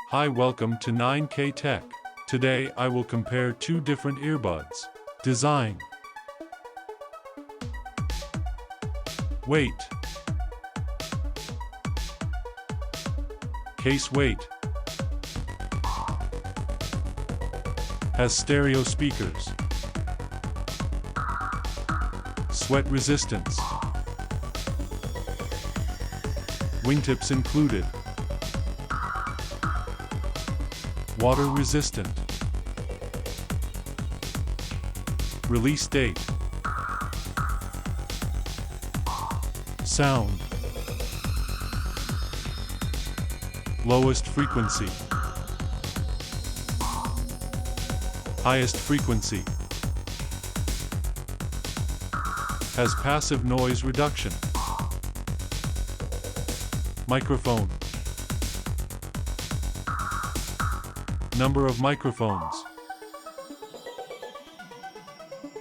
Hi, welcome to 9K Tech. Today I will compare two different earbuds. Design. Weight. Case weight. Has stereo speakers. Sweat resistance. Wingtips included. Water resistant. Release date. Sound. Lowest frequency. Highest frequency. Has passive noise reduction. Microphone. Number of microphones.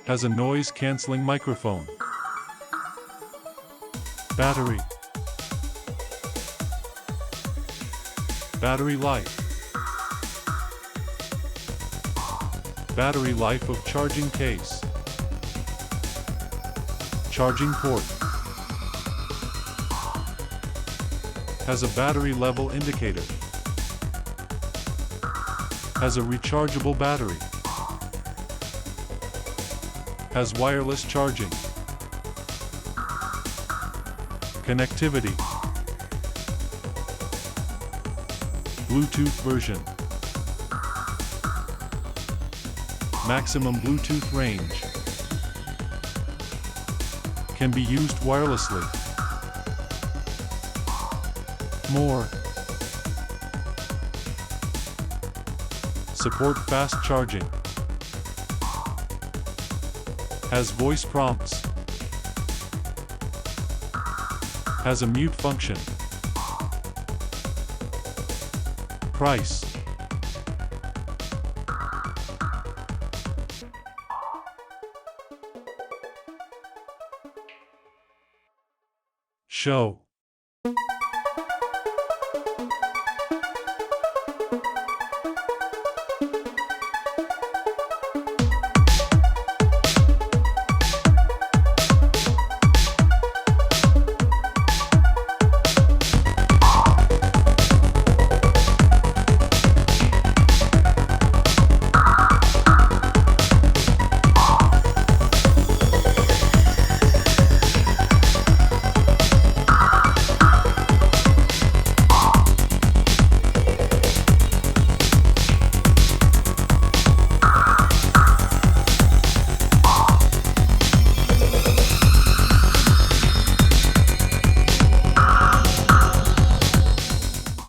Has a noise-canceling microphone. Battery. Battery life. Battery life of charging case. Charging port. Has a battery level indicator. Has a rechargeable battery. Has wireless charging. Connectivity. Bluetooth version. Maximum Bluetooth range. Can be used wirelessly. More. Support fast charging. Has voice prompts. Has a mute function. Price. Show.